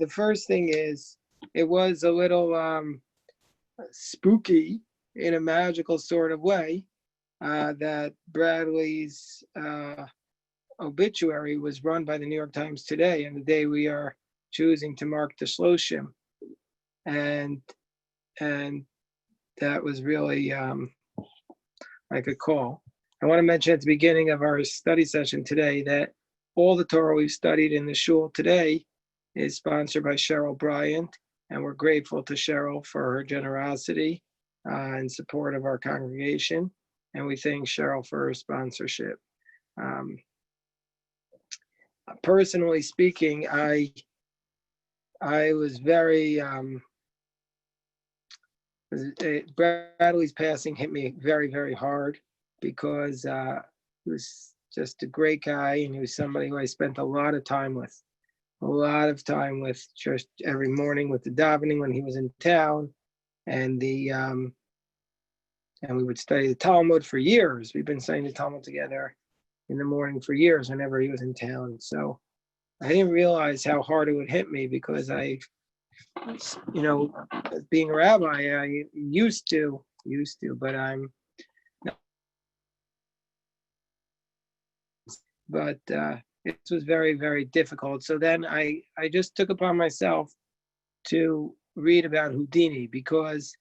the first thing is, it was a little spooky in a magical sort of way that Bradley's obituary was run by the New York Times today, and the day we are choosing to mark the Shloshim, and that was really like a call. I want to mention at the beginning of our study session today that all the Torah we've studied in the shul today is sponsored by Cheryl Bryant, and we're grateful to Cheryl for her generosity and support of our congregation, and we thank Cheryl for her sponsorship. Personally speaking, I was very Bradley's passing hit me very, very hard because he was just a great guy, and he was somebody who I spent a lot of time with just every morning with the davening when he was in town, and and we would study the Talmud for years. We've been studying the Talmud together in the morning for years whenever he was in town. So I didn't realize how hard it would hit me because being a rabbi, I used to, but it was very, very difficult. So then I just took upon myself to read about Houdini, because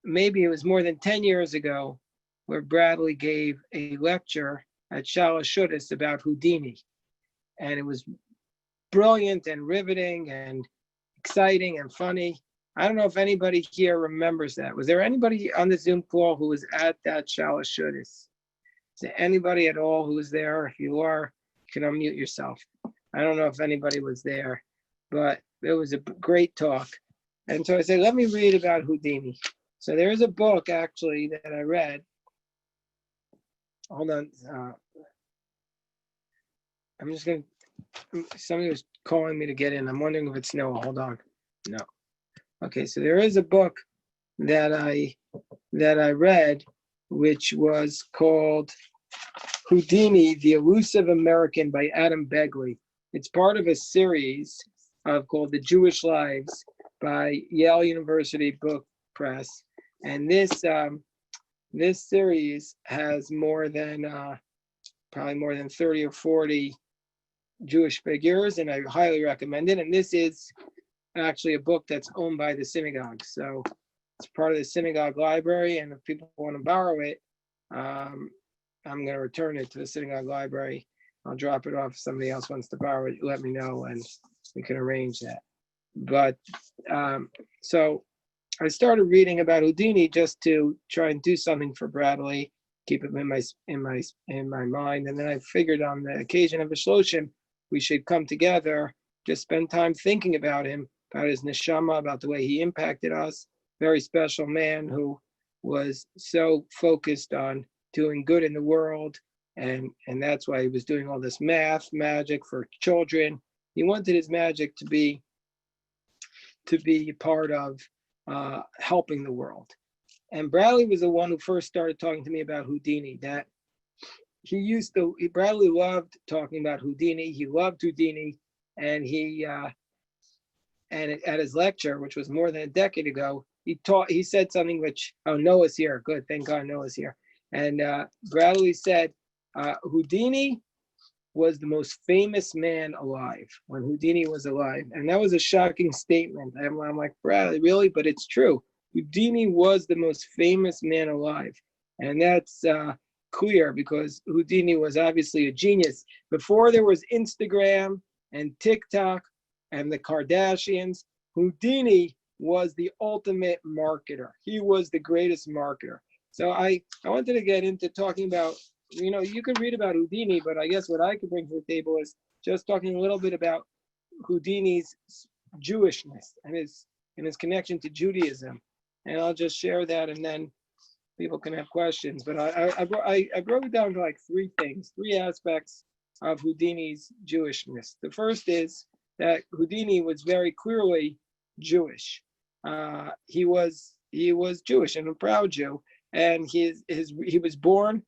maybe it was more than 10 years ago where Bradley gave a lecture at Shalosh about Houdini. And it was brilliant and riveting and exciting and funny. I don't know if anybody here remembers that. Was there anybody on the Zoom call who was at that Shalosh? Is there anybody at all who was there? If you are, you can unmute yourself. I don't know if anybody was there, but it was a great talk. And so I said, let me read about Houdini. So there is a book actually that I read. Hold on. I'm just going to, somebody was calling me to get in. I'm wondering if it's Noah. Hold on. No. Okay, so there is a book that I read, which was called Houdini, the Elusive American by Adam Begley. It's part of a series called The Jewish Lives by Yale University Book Press. And this series has probably more than 30 or 40 Jewish figures, and I highly recommend it. And this is actually a book that's owned by the synagogue. So it's part of the synagogue library, and if people want to borrow it, I'm going to return it to the synagogue library. I'll drop it off if somebody else wants to borrow it. Let me know, and we can arrange that. But so I started reading about Houdini just to try and do something for Bradley, keep him in my mind. And then I figured on the occasion of a Shloshim, we should come together, just spend time thinking about him, about his neshama, about the way he impacted us. Very special man who was so focused on doing good in the world, and that's why he was doing all this magic for children. He wanted his magic to be part of helping the world. And Bradley was the one who first started talking to me about Houdini. That Bradley loved talking about Houdini. He loved Houdini, and at his lecture, which was more than a decade ago, he said something which, Noah's here. Good, thank God Noah's here. And Bradley said, Houdini was the most famous man alive when Houdini was alive. And that was a shocking statement. I'm like, Bradley, really? But it's true. Houdini was the most famous man alive. And that's clear because Houdini was obviously a genius. Before there was Instagram and TikTok and the Kardashians, Houdini was the ultimate marketer. He was the greatest marketer. So I wanted to get into talking about, you could read about Houdini, but I guess what I could bring to the table is just talking a little bit about Houdini's Jewishness and his connection to Judaism. And I'll just share that, and then people can have questions. But I broke it down to like three aspects of Houdini's Jewishness. The first is that Houdini was very clearly Jewish. He was Jewish and a proud Jew. And he was born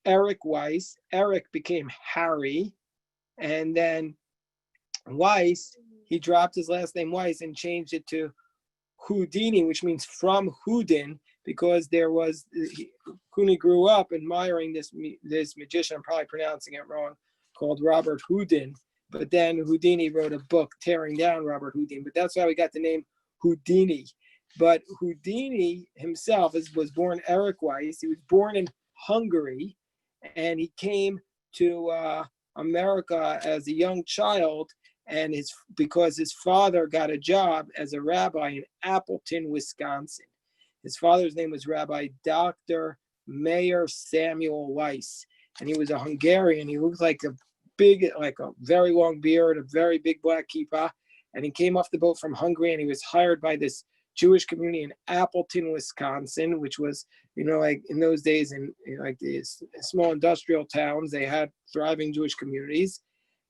Eric Weiss. Eric became Harry, and then Weiss he dropped his last name Weiss and changed it to Houdini, which means from Houdin, because Cooney grew up admiring this magician, I'm probably pronouncing it wrong, called Robert Houdin. But then Houdini wrote a book tearing down Robert Houdin. But that's why we got the name Houdini. But Houdini himself was born Eric Weiss. He was born in Hungary, and he came to America as a young child, and because his father got a job as a rabbi in Appleton, Wisconsin. His father's name was Rabbi Dr. Meir Samuel Weiss, and he was a Hungarian. He looked like a very long beard, a very big black kippah, and he came off the boat from Hungary, and he was hired by this Jewish community in Appleton, Wisconsin, which was, like in those days in like these small industrial towns, they had thriving Jewish communities.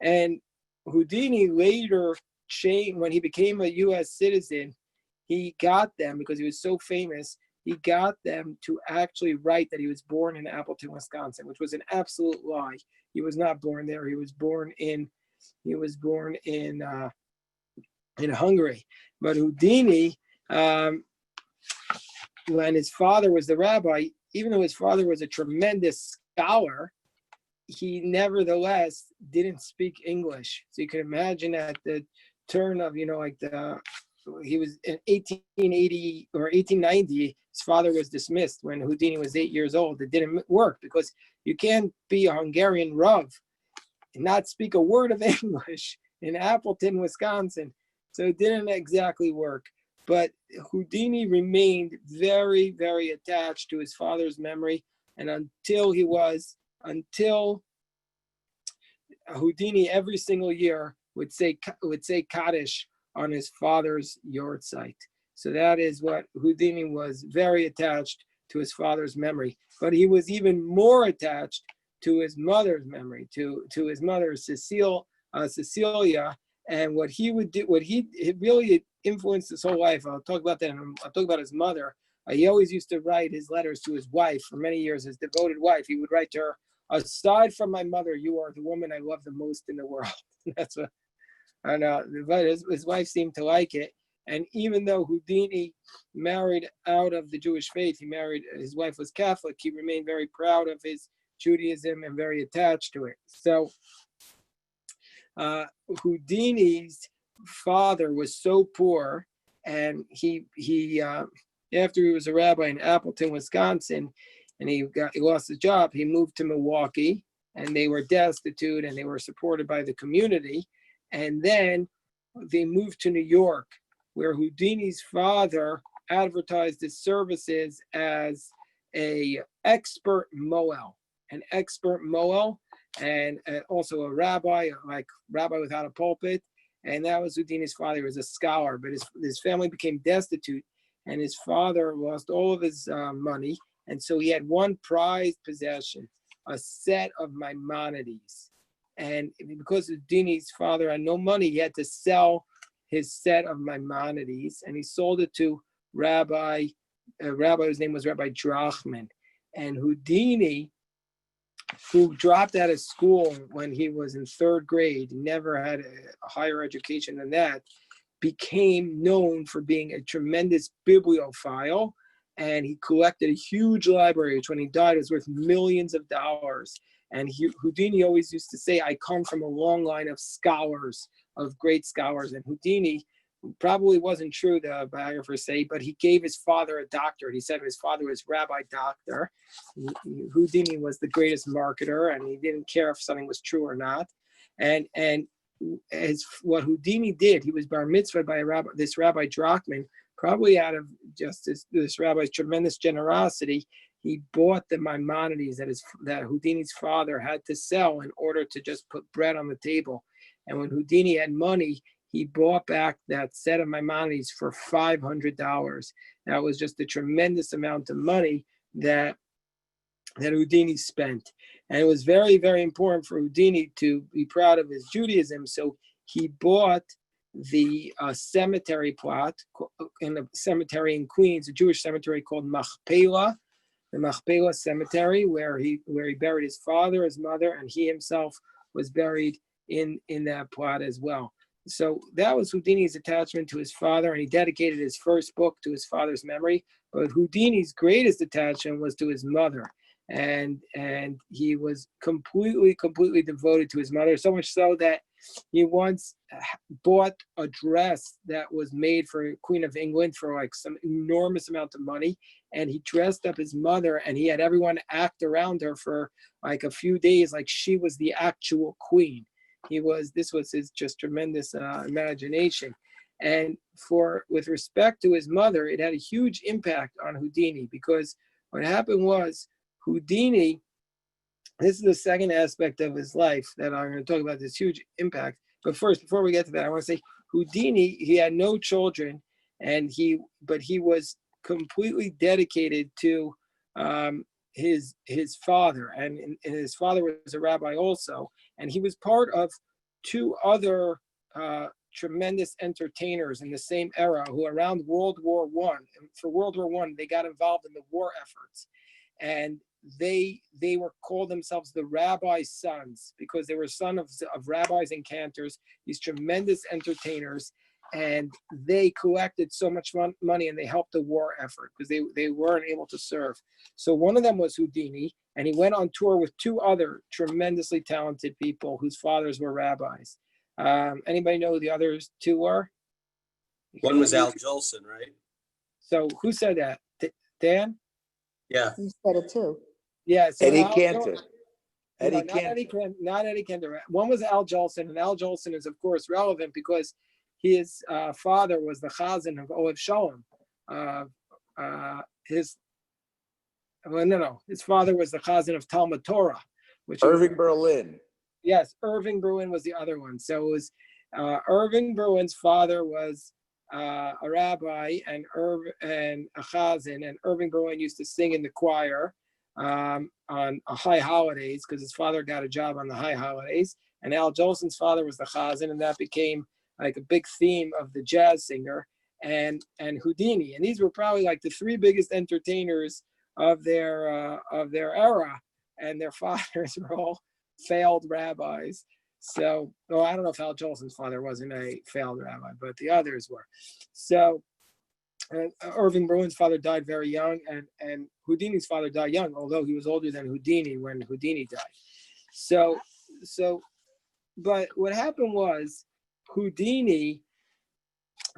And Houdini later changed, when he became a U.S. citizen, he got them, because he was so famous, he got them to actually write that he was born in Appleton, Wisconsin, which was an absolute lie. He was not born there. He was born in Hungary. But Houdini, when his father was the rabbi, even though his father was a tremendous scholar, he nevertheless didn't speak English. So you can imagine at the turn of, he was in 1880 or 1890, his father was dismissed when Houdini was 8 years old. It didn't work, because you can't be a Hungarian Rav and not speak a word of English in Appleton, Wisconsin. So it didn't exactly work. But Houdini remained very, very attached to his father's memory. And until Houdini every single year would say Kaddish on his father's yard site. So that is what Houdini was, very attached to his father's memory. But he was even more attached to his mother's memory, to his mother, Cecilia. And what he would do, it really influenced his whole life. I'll talk about that. I'll talk about his mother. He always used to write his letters to his wife for many years, his devoted wife. He would write to her, "Aside from my mother, you are the woman I love the most in the world." That's what, and but his wife seemed to like it. And even though Houdini married out of the Jewish faith, his wife was Catholic, he remained very proud of his Judaism and very attached to it. So Houdini's father was so poor, and he after he was a rabbi in Appleton, Wisconsin, and he lost his job, he moved to Milwaukee, and they were destitute, and they were supported by the community. And then they moved to New York, where Houdini's father advertised his services as an expert moel, and also a rabbi, like rabbi without a pulpit. And that was Houdini's father. He was a scholar, but his family became destitute, and his father lost all of his money. And so he had one prized possession, a set of Maimonides. And because Houdini's father had no money, he had to sell his set of Maimonides, and he sold it to a rabbi whose name was Rabbi Drachman. And Houdini, who dropped out of school when he was in third grade, never had a higher education than that, became known for being a tremendous bibliophile, and he collected a huge library, which when he died was worth millions of dollars. And Houdini always used to say, "I come from a long line of scholars, of great scholars." And Houdini, probably wasn't true, the biographers say, but he gave his father a doctorate. He said his father was Rabbi Doctor. Houdini was the greatest marketer, and he didn't care if something was true or not. And what Houdini did, he was bar mitzvahed by this Rabbi Drachman, probably out of just this rabbi's tremendous generosity. He bought the Maimonides that Houdini's father had to sell in order to just put bread on the table. And when Houdini had money, he bought back that set of Maimonides for $500. That was just a tremendous amount of money that Houdini spent. And it was very, very important for Houdini to be proud of his Judaism. So he bought the cemetery plot in a cemetery in Queens, a Jewish cemetery called Machpelah, the Machpelah Cemetery, where he buried his father, his mother, and he himself was buried in that plot as well. So that was Houdini's attachment to his father, and he dedicated his first book to his father's memory. But Houdini's greatest attachment was to his mother, and he was completely devoted to his mother, so much so that he once bought a dress that was made for Queen of England for like some enormous amount of money, and he dressed up his mother, and he had everyone act around her for like a few days like she was the actual queen. This was his just tremendous imagination. And with respect to his mother, it had a huge impact on Houdini, because what happened was Houdini, this is the second aspect of his life that I'm going to talk about, this huge impact. But first, before we get to that, I want to say Houdini, he had no children, but he was completely dedicated to his father, and his father was a rabbi also, and he was part of two other tremendous entertainers in the same era who around World War I, for World War I, they got involved in the war efforts, and they were called themselves the rabbi's sons, because they were sons of rabbis and cantors, these tremendous entertainers, and they collected so much money and they helped the war effort because they weren't able to serve. So one of them was Houdini, and he went on tour with two other tremendously talented people whose fathers were rabbis. Anybody know who the others two were? One was Al Jolson, right? So who said that? Dan? Yeah. You said it too. Yeah. So Eddie Cantor. No, not Eddie Cantor. One was Al Jolson, and Al Jolson is, of course, relevant because his father was the Chazan of Ohev Sholom. His father was the Chazan of Talmud Torah, which Irving Berlin. Yes, Irving Berlin was the other one. So it was Irving Berlin's father was a rabbi and a chazan, and Irving Berlin used to sing in the choir on high holidays because his father got a job on the high holidays. And Al Jolson's father was the chazan, and that became like a big theme of the jazz singer and Houdini. And these were probably like the three biggest entertainers of their era, and their fathers were all failed rabbis. So, I don't know if Al Jolson's father wasn't a failed rabbi, but the others were. So, Irving Berlin's father died very young, and Houdini's father died young, although he was older than Houdini when Houdini died. So, but what happened was Houdini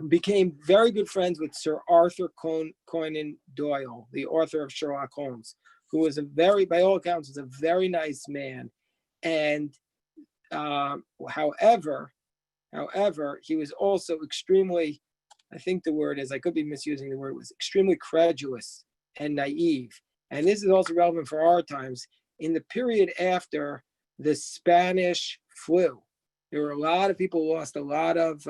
became very good friends with Sir Arthur Conan Doyle, the author of Sherlock Holmes, who was by all accounts, was a very nice man. And however, he was also extremely, I think the word is, I could be misusing the word, was extremely credulous and naive. And this is also relevant for our times. In the period after the Spanish flu, there were a lot of people who lost a lot of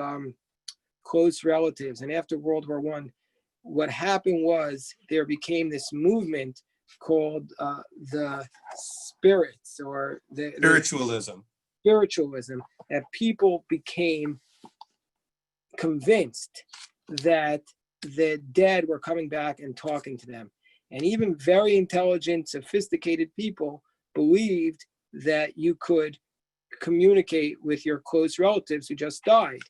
close relatives. And after World War I, what happened was there became this movement called the spirits, or the spiritualism, that people became convinced that the dead were coming back and talking to them. And even very intelligent, sophisticated people believed that you could communicate with your close relatives who just died.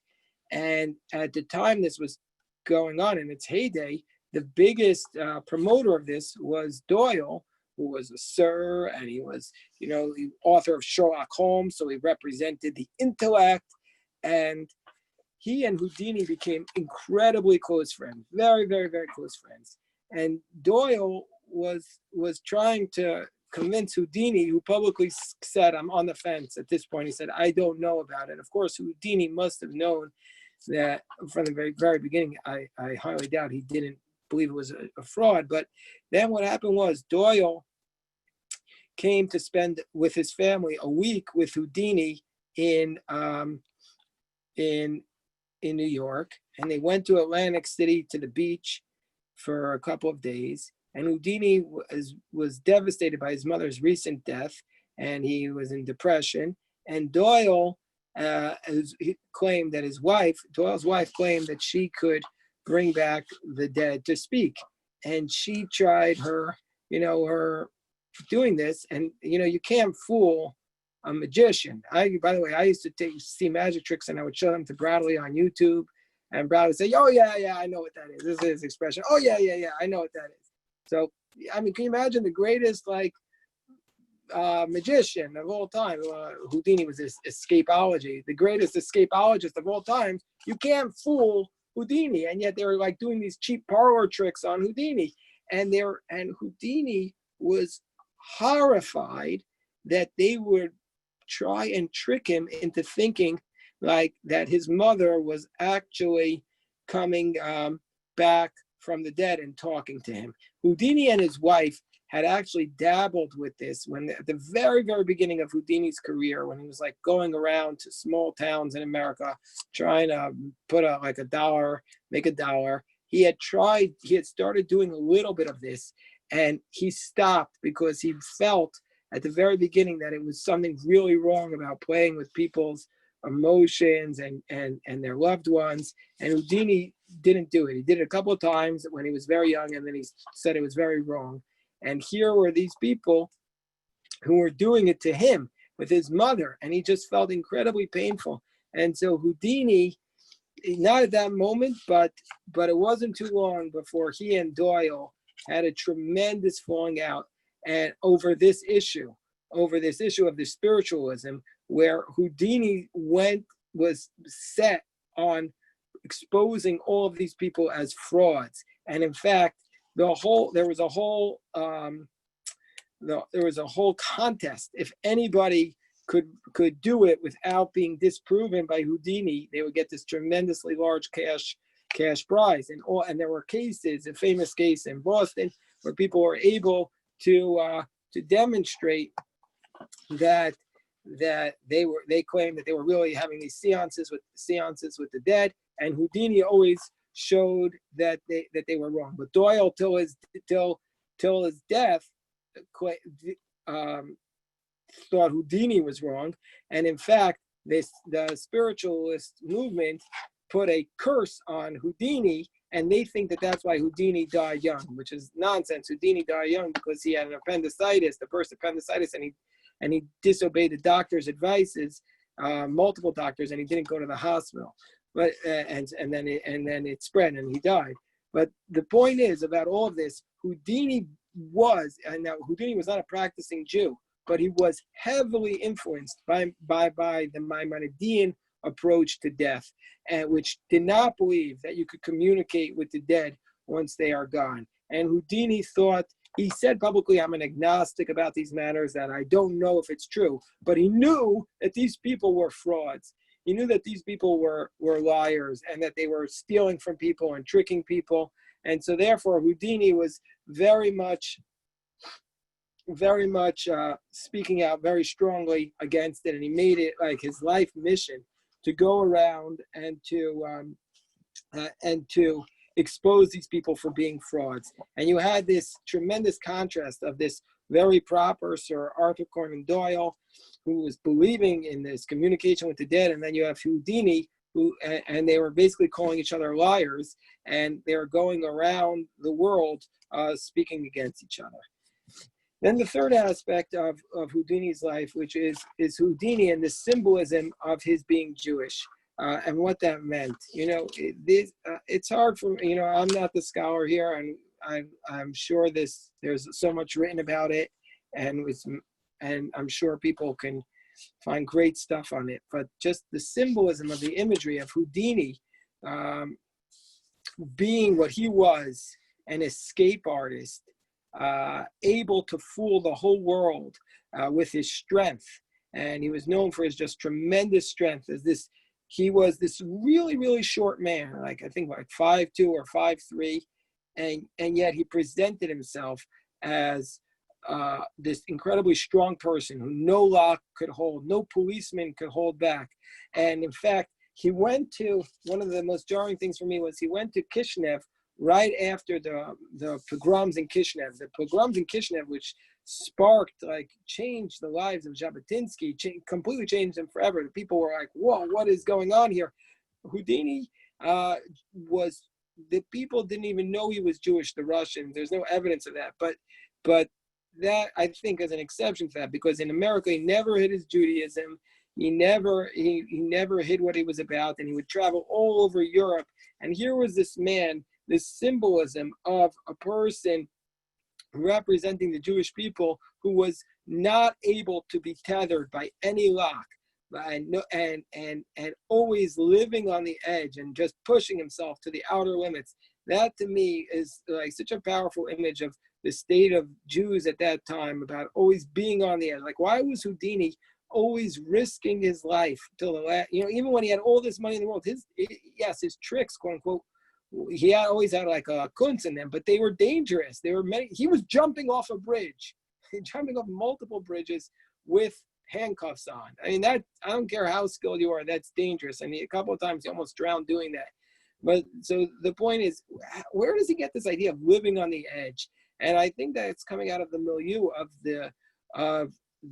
And at the time this was going on in its heyday, the biggest promoter of this was Doyle, who was a sir, and he was, the author of Sherlock Holmes, so he represented the intellect. And he and Houdini became incredibly close friends, very, very, very close friends. And Doyle was trying to convince Houdini, who publicly said, "I'm on the fence." At this point, he said, "I don't know about it." Of course, Houdini must have known that from the very, very beginning. I highly doubt he didn't believe it was a fraud. But then what happened was Doyle came to spend with his family a week with Houdini in New York, and they went to Atlantic City to the beach for a couple of days. And Houdini was devastated by his mother's recent death, and he was in depression. And Doyle claimed that Doyle's wife claimed that she could bring back the dead to speak. And she tried her doing this. And, you can't fool a magician. By the way, I used to see magic tricks and I would show them to Bradley on YouTube, and Bradley would say, "Oh yeah, I know what that is. This is his expression. Oh yeah, I know what that is." So, I mean, can you imagine the greatest magician of all time? Houdini was this escapology, the greatest escapologist of all time. You can't fool Houdini, and yet they were like doing these cheap parlor tricks on Houdini, and Houdini was horrified that they would try and trick him into thinking like that his mother was actually coming back from the dead and talking to him. Houdini and his wife had actually dabbled with this when at the very, very beginning of Houdini's career, when he was like going around to small towns in America, trying to put like make a dollar. He had started doing a little bit of this, and he stopped because he felt at the very beginning that it was something really wrong about playing with people's emotions and their loved ones. And Houdini didn't do it. He did it a couple of times when he was very young, and then he said it was very wrong. And here were these people who were doing it to him with his mother, and he just felt incredibly painful. And so Houdini, not at that moment, but it wasn't too long before he and Doyle had a tremendous falling out and over this issue of the spiritualism, where Houdini was set on exposing all of these people as frauds. And in fact, there was a whole contest. If anybody could do it without being disproven by Houdini, they would get this tremendously large cash prize. And there were cases, a famous case in Boston, where people were able to demonstrate that they claimed that they were really having these seances with the dead, and Houdini always showed that they were wrong. But Doyle, till his death, thought Houdini was wrong, and in fact, the spiritualist movement put a curse on Houdini, and they think that that's why Houdini died young, which is nonsense. Houdini died young because he had an appendicitis, the first appendicitis, and he disobeyed the doctor's advices, multiple doctors, and he didn't go to the hospital. But and then it spread and he died. But the point is about all of this, Houdini was not a practicing Jew, but he was heavily influenced by the Maimonidean approach to death, and which did not believe that you could communicate with the dead once they are gone. And Houdini he said publicly, "I'm an agnostic about these matters, that I don't know if it's true," but he knew that these people were frauds. He knew that these people were liars, and that they were stealing from people and tricking people. And so therefore Houdini was very much speaking out very strongly against it, and he made it like his life mission to go around and to expose these people for being frauds. And you had this tremendous contrast of this very proper Sir Arthur Conan Doyle, who was believing in this communication with the dead, and then you have Houdini, and they were basically calling each other liars, and they were going around the world speaking against each other. Then the third aspect of Houdini's life, which is Houdini and the symbolism of his being Jewish, and what that meant. It's hard for me. I'm not the scholar here, and I'm sure there's so much written about it, and I'm sure people can find great stuff on it. But just the symbolism of the imagery of Houdini being what he was, an escape artist, able to fool the whole world with his strength. And he was known for his just tremendous strength. He was this really, really short man, like I think like 5'2" or 5'3", and yet he presented himself as this incredibly strong person who no lock could hold, no policeman could hold back. And in fact, he went to, one of the most jarring things for me was he went to Kishinev right after the pogroms in Kishinev. The pogroms in Kishinev, which changed the lives of Jabotinsky, completely changed them forever. The people were like, whoa, what is going on here? Houdini the people didn't even know he was Jewish, the Russians. There's no evidence of that. But that I think is an exception to that, because in America he never hid his Judaism. He never hid what he was about, and he would travel all over Europe. And here was this man, this symbolism of a person representing the Jewish people who was not able to be tethered by any lock, and always living on the edge and just pushing himself to the outer limits. That to me is like such a powerful image of the state of Jews at that time, about always being on the edge. Like, why was Houdini always risking his life till the last? Even when he had all this money in the world, his tricks, quote unquote, he always had like a kunz in them, but they were dangerous. He was jumping off a bridge, jumping off multiple bridges with handcuffs on. I mean, I don't care how skilled you are, that's dangerous. I mean, a couple of times he almost drowned doing that. But so the point is, where does he get this idea of living on the edge? And I think that it's coming out of the milieu of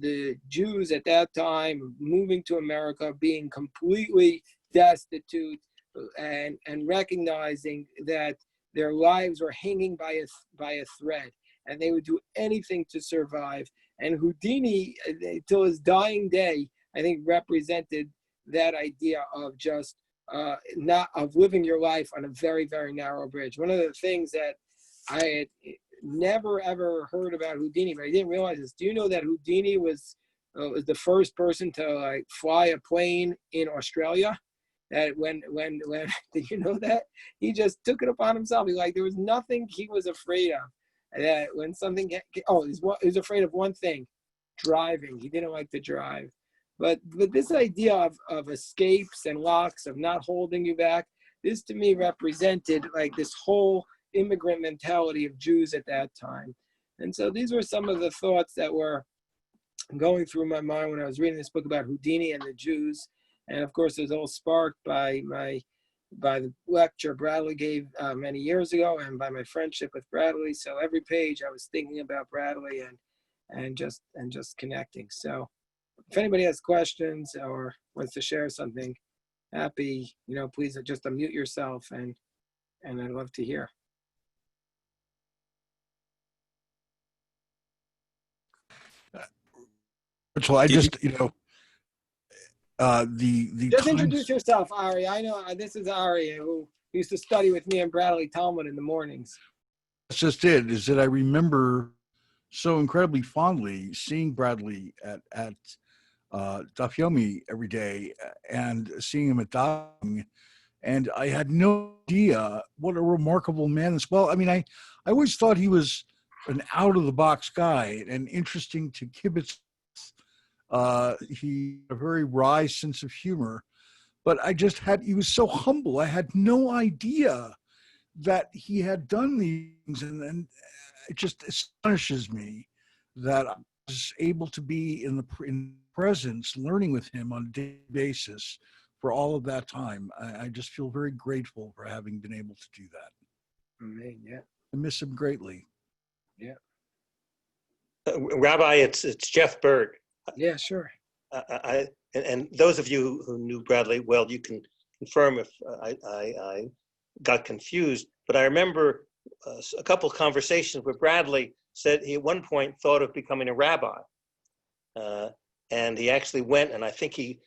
the Jews at that time moving to America, being completely destitute, and recognizing that their lives were hanging by a thread, and they would do anything to survive. And Houdini, till his dying day, I think represented that idea of just not of living your life on a very, very narrow bridge. One of the things that I had never ever heard about Houdini, but I didn't realize this. Do you know that Houdini was the first person to like fly a plane in Australia? That when did you know that? He just took it upon himself. There was nothing he was afraid of. That when something he was afraid of one thing, driving. He didn't like to drive. But this idea of escapes and locks, of not holding you back, this to me represented like this whole immigrant mentality of Jews at that time. And so these were some of the thoughts that were going through my mind when I was reading this book about Houdini and the Jews. And of course, it was all sparked by the lecture Bradley gave many years ago, and by my friendship with Bradley. So every page I was thinking about Bradley and just connecting. So if anybody has questions or wants to share something, happy, please just unmute yourself, and I'd love to hear. So I just, Just introduce yourself, Ari. I know this is Ari, who used to study with me and Bradley Talmud in the mornings. That's just it, is that I remember so incredibly fondly seeing Bradley at Daf Yomi every day, and seeing him at Daf, and I had no idea what a remarkable man is. Well, I mean, I always thought he was an out-of-the-box guy and interesting to kibitz. He had a very wry sense of humor, but he was so humble. I had no idea that he had done these things, and it just astonishes me that I was able to be in the presence, learning with him on a daily basis for all of that time. I just feel very grateful for having been able to do that. Amen. Yeah. I miss him greatly. Yeah. Rabbi, it's Jeff Berg. Yeah, sure. And those of you who knew Bradley well, you can confirm if I got confused. But I remember a couple of conversations where Bradley said he at one point thought of becoming a rabbi. And he actually went, and I think he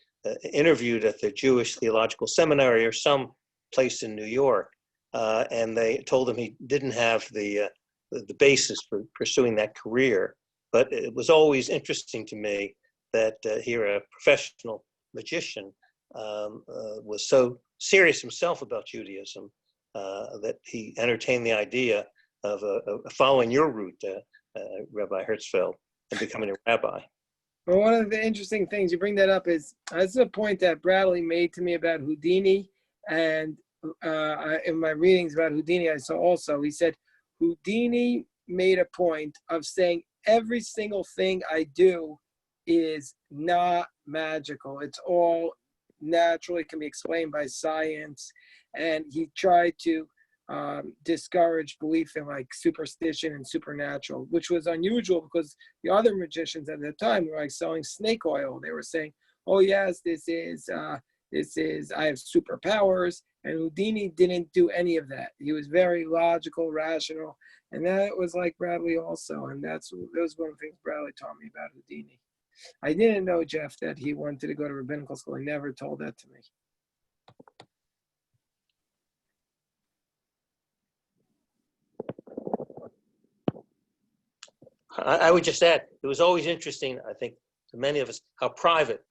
interviewed at the Jewish Theological Seminary or some place in New York. And they told him he didn't have the basis for pursuing that career. But it was always interesting to me that here a professional magician was so serious himself about Judaism that he entertained the idea of following your route, Rabbi Herzfeld, and becoming a rabbi. Well, one of the interesting things you bring that up is that's a point that Bradley made to me about Houdini, and in my readings about Houdini, I saw also he said Houdini made a point of saying every single thing I do is not magical. It's all natural. It can be explained by science. And he tried to discourage belief in like superstition and supernatural, which was unusual because the other magicians at the time were like selling snake oil. They were saying, oh yes, this is I have superpowers. And Houdini didn't do any of that. He was very logical, rational, and that was like Bradley also. And that was one of the things Bradley taught me about Houdini. I didn't know, Jeff, that he wanted to go to rabbinical school. He never told that to me. I would just add, it was always interesting, I think, to many of us, how private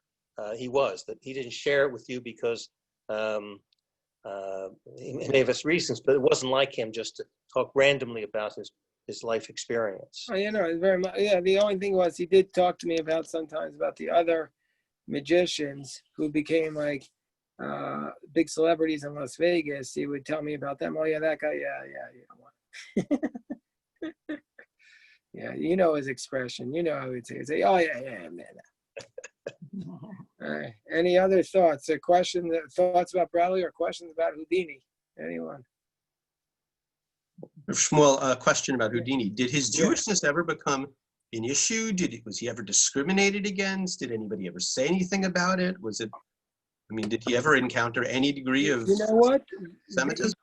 he was, that he didn't share it with you because he may have his reasons, but it wasn't like him just to talk randomly about his life experience. Oh, very much. Yeah, the only thing was he did talk to me sometimes about the other magicians who became like big celebrities in Las Vegas. He would tell me about them. Oh yeah, that guy. Yeah. Yeah, you know his expression. You know how he'd say, oh yeah, man. All right. Any other thoughts or questions? Thoughts about Bradley or questions about Houdini? Anyone? Shmuel, a question about Houdini. Did his Jewishness ever become an issue? Was he ever discriminated against? Did anybody ever say anything about it? Did he ever encounter any degree of Semitism?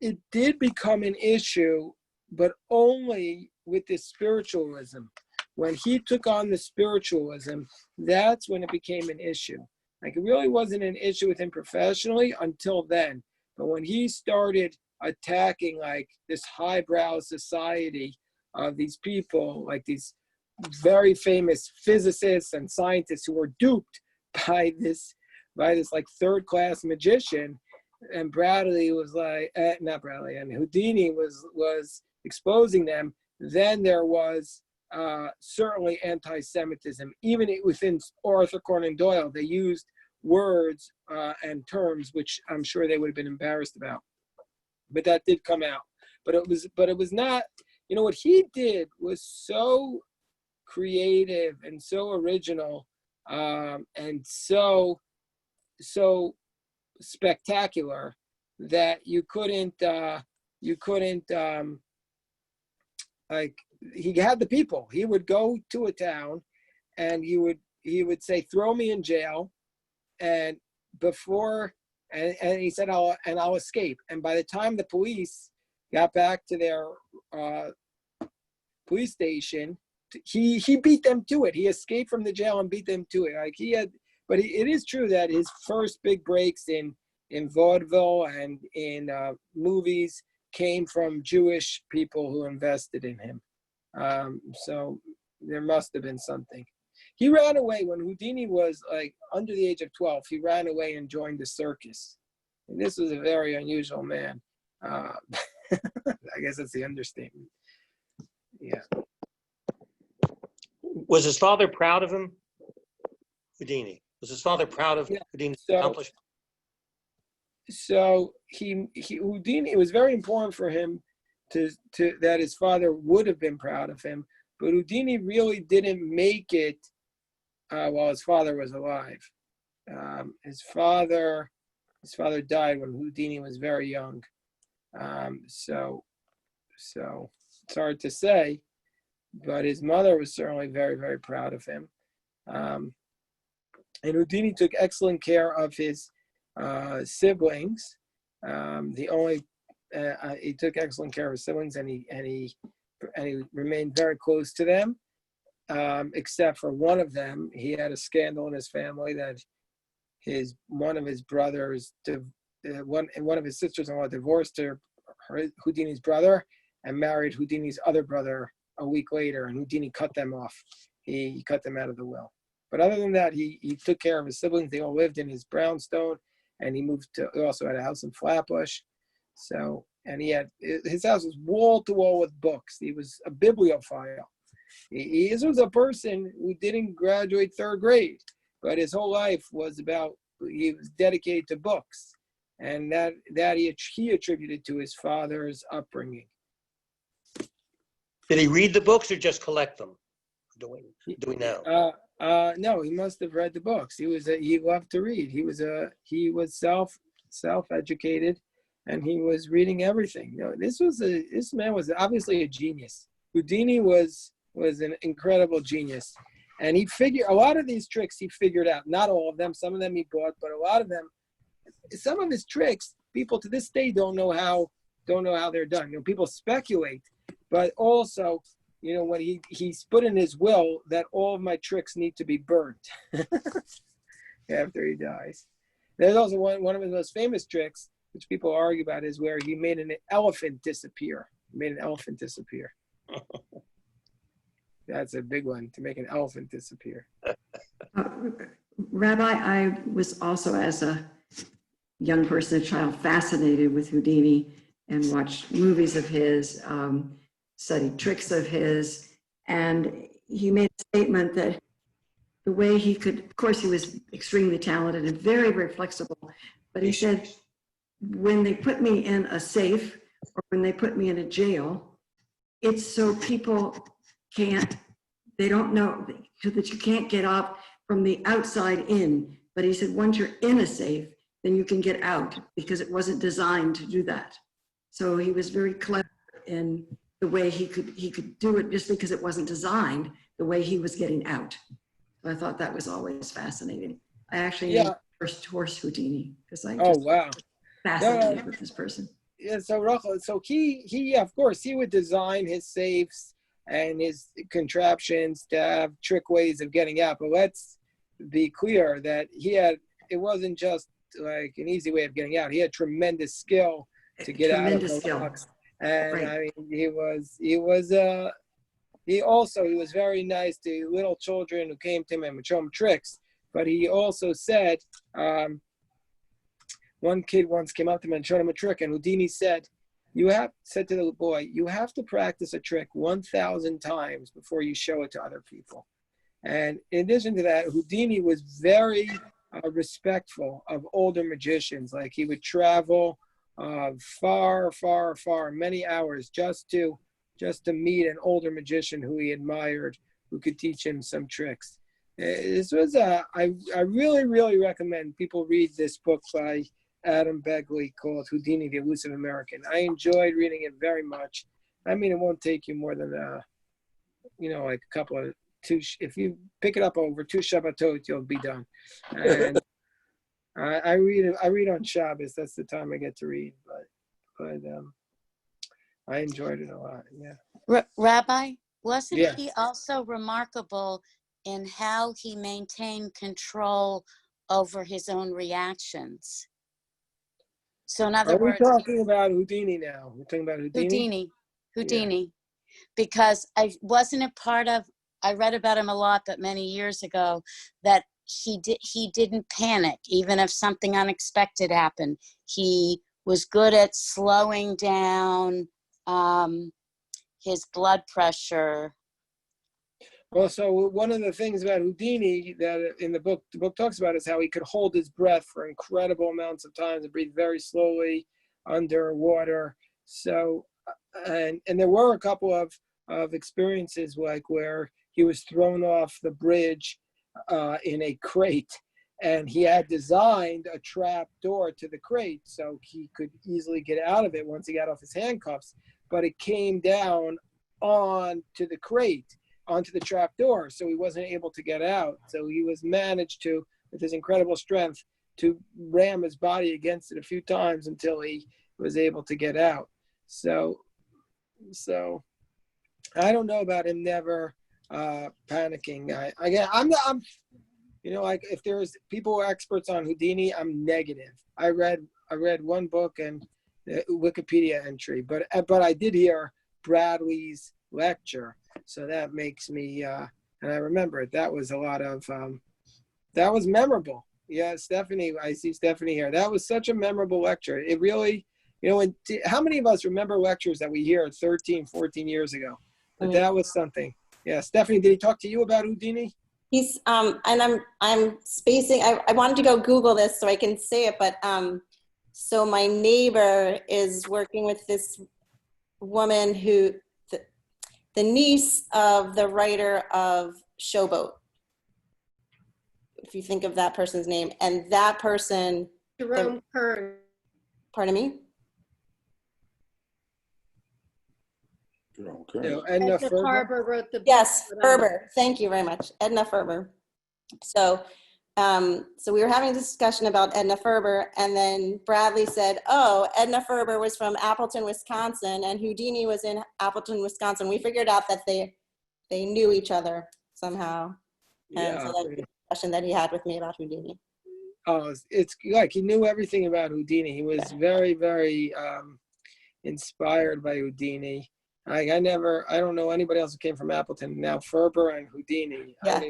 It did become an issue, but only with this spiritualism. When he took on the spiritualism, that's when it became an issue. Like, it really wasn't an issue with him professionally until then. But when he started attacking like this highbrow society of these people, like these very famous physicists and scientists who were duped by this like third-class magician, and Bradley was like, not Bradley, and Houdini was exposing them, then there was certainly anti-Semitism. Even within Arthur Conan Doyle, they used words and terms which I'm sure they would have been embarrassed about. But that did come out. But it was not, what he did was so creative and so original and so spectacular that you couldn't like, he had the people. He would go to a town and he would say, throw me in jail, and he said, I'll escape. And by the time the police got back to their police station, he beat them to it. He escaped from the jail and beat them to it. But it is true that his first big breaks in vaudeville and in movies came from Jewish people who invested in him. So there must have been something. He ran away when Houdini was like under the age of 12. He ran away and joined the circus. And this was a very unusual man. I guess that's the understatement. Yeah. Was his father proud of him? Houdini. Was his father proud of Houdini's accomplishment? So Houdini, it was very important for him to that his father would have been proud of him, but Houdini really didn't make it while his father was alive. His father died when Houdini was very young. So it's hard to say, but his mother was certainly very, very proud of him. And Houdini took excellent care of his siblings. He took excellent care of his siblings, and he remained very close to them. Except for one of them, he had a scandal in his family that one of his brothers, one of his sisters-in-law divorced Houdini's brother and married Houdini's other brother a week later, and Houdini cut them off. He cut them out of the will. But other than that, he took care of his siblings. They all lived in his brownstone, and he also had a house in Flatbush. So, and his house was wall to wall with books. He was a bibliophile. He was a person who didn't graduate third grade, but his whole life he was dedicated to books, and that he attributed to his father's upbringing. Did he read the books or just collect them? Do we know? No, he must have read the books. He loved to read. He was self-educated, and he was reading everything. This man was obviously a genius. Houdini was an incredible genius, and a lot of these tricks he figured out. Not all of them. Some of them he bought, but a lot of them. Some of his tricks people to this day don't know how they're done. People speculate, but also, when he's put in his will that all of my tricks need to be burnt after he dies. There's also one of his most famous tricks, which people argue about, is where he made an elephant disappear. That's a big one, to make an elephant disappear. Rabbi, I was also, as a young person, a child, fascinated with Houdini and watched movies of his, studied tricks of his. And he made a statement that the way he could, of course, he was extremely talented and very, very flexible. But he said, when they put me in a safe or when they put me in a jail, it's so people they don't know, so that you can't get out from the outside in. But he said, once you're in a safe, then you can get out, because it wasn't designed to do that. So he was very clever in the way he could do it, just because it wasn't designed the way he was getting out. So I thought that was always fascinating. I actually named first horse Houdini, because I just fascinated with this person. Yeah, so Rachel, so he of course he would design his safes and his contraptions to have trick ways of getting out. But let's be clear that it wasn't just like an easy way of getting out. He had tremendous skill to get out of the locks. And right. I mean, he was very nice to little children who came to him and would show him tricks. But he also said, one kid once came up to him and showed him a trick, and Houdini said to the boy, you have to practice a trick 1,000 times before you show it to other people. And in addition to that, Houdini was very respectful of older magicians. Like, he would travel far, many hours just to meet an older magician who he admired, who could teach him some tricks. This was I really, really recommend people read this book by Adam Begley called Houdini, the Elusive American. I enjoyed reading it very much. I mean, it won't take you more than like a couple of if you pick it up over 2 Shabbatot, you'll be done. And I read on Shabbos. That's the time I get to read, but I enjoyed it a lot. Yeah. Rabbi, wasn't he also remarkable in how he maintained control over his own reactions? So in other words, we're talking about Houdini now. We're talking about Houdini. Houdini, yeah. Because I read about him a lot, but many years ago, that he didn't panic even if something unexpected happened. He was good at slowing down his blood pressure. Well, so one of the things about Houdini that the book talks about is how he could hold his breath for incredible amounts of time and breathe very slowly underwater. So, and there were a couple of experiences like where he was thrown off the bridge in a crate, and he had designed a trap door to the crate so he could easily get out of it once he got off his handcuffs, but it came down onto the crate, onto the trap door, so he wasn't able to get out. So he was managed to, with his incredible strength, to ram his body against it a few times until he was able to get out. So I don't know about him never panicking. I'm like, if there's people who are experts on Houdini, I'm negative. I read one book and the Wikipedia entry, but I did hear Bradley's lecture, so that makes me and I remember it. That was a lot of that was memorable. Yeah, Stephanie, I see Stephanie here. That was such a memorable lecture. It really, how many of us remember lectures that we hear 13, 14 years ago? But that was something. Yeah, Stephanie, did he talk to you about Houdini? He's and I'm spacing. I wanted to go Google this so I can say it, but so my neighbor is working with this woman who the niece of the writer of Showboat, if you think of that person's name, and that person, Jerome Kern. Pardon me? Jerome Kern. Edna Ferber wrote the book. Yes, Ferber. Thank you very much. Edna Ferber. So So we were having a discussion about Edna Ferber, and then Bradley said, oh, Edna Ferber was from Appleton, Wisconsin, and Houdini was in Appleton, Wisconsin. We figured out that they knew each other somehow. And so that's the discussion that he had with me about Houdini. Oh, it's like he knew everything about Houdini. He was very, very inspired by Houdini. Like I don't know anybody else who came from Appleton. Now Ferber and Houdini. Yeah.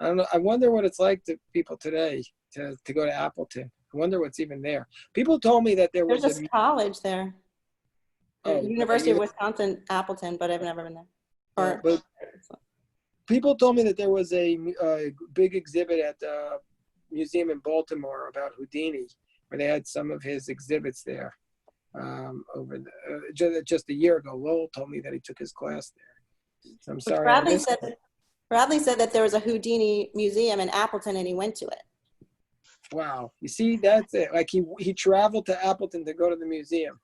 I don't know. I wonder what it's like to people today to go to Appleton. I wonder what's even there. People told me that there was There's a college there. University of Wisconsin, Appleton, but I've never been there. But people told me that there was a big exhibit at the museum in Baltimore about Houdini, where they had some of his exhibits there. Just a year ago, Lowell told me that he took his class there. So I'm sorry. Bradley said that there was a Houdini museum in Appleton, and he went to it. Wow, you see, that's it. Like he traveled to Appleton to go to the museum.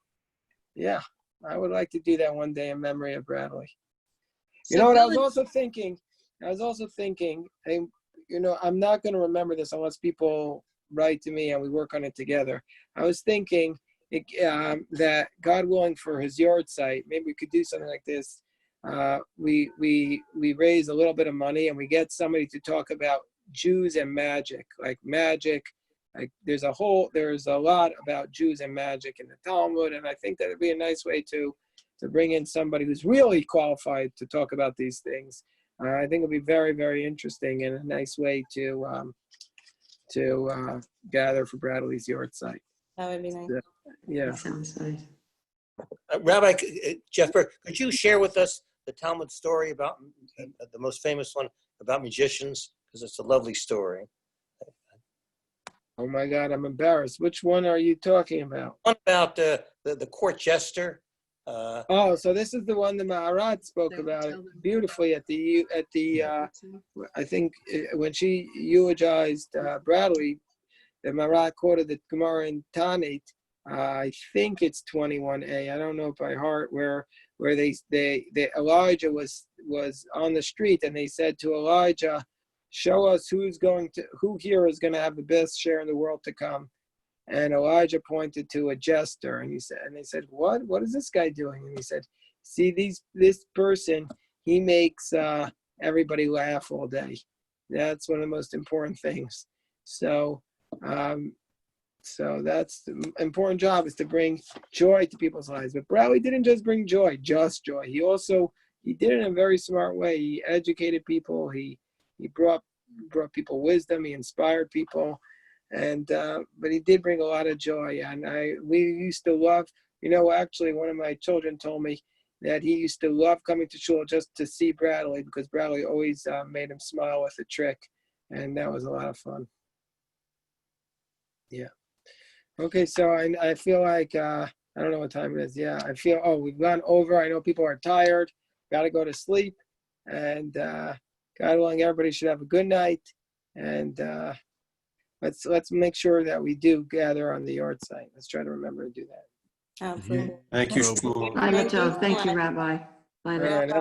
Yeah, I would like to do that one day in memory of Bradley. You know what I was also thinking? Hey, I'm not going to remember this unless people write to me and we work on it together. I was thinking that God willing for his yard site, maybe we could do something like this. We raise a little bit of money and we get somebody to talk about Jews and magic, like magic. Like there's a lot about Jews and magic in the Talmud, and I think that would be a nice way to bring in somebody who's really qualified to talk about these things. I think it'll be very, very interesting and a nice way to gather for Bradley's yard site. That would be nice. Yeah. That sounds nice. Rabbi Jeff Berg, could you share with us the Talmud story about the most famous one about magicians? Because it's a lovely story. Oh my God, I'm embarrassed. Which one are you talking about? One about the court jester. So this is the one that Maharat spoke about beautifully at the I think when she eulogized Bradley, the Maharat quoted the Gemara in Tanit. I think it's 21a. I don't know by heart where they Elijah was on the street and they said to Elijah, show us who here is going to have the best share in the world to come. And Elijah pointed to a jester and they said, what is this guy doing? And he said, see, this person, he makes everybody laugh all day. That's one of the most important things. So that's the important job, is to bring joy to people's lives. But Bradley didn't just bring joy, just joy. He did it in a very smart way. He educated people. He brought people wisdom. He inspired people. And but he did bring a lot of joy. And we used to love, actually one of my children told me that he used to love coming to shul just to see Bradley, because Bradley always made him smile with a trick. And that was a lot of fun. Yeah. Okay, so I feel like, I don't know what time it is. Yeah, I feel, we've gone over. I know people are tired, got to go to sleep. And God willing, everybody should have a good night. And let's make sure that we do gather on the yard site. Let's try to remember to do that. Absolutely. Thank you, Shmuel. Bye, Matov. Thank you, Rabbi. Bye now. All right.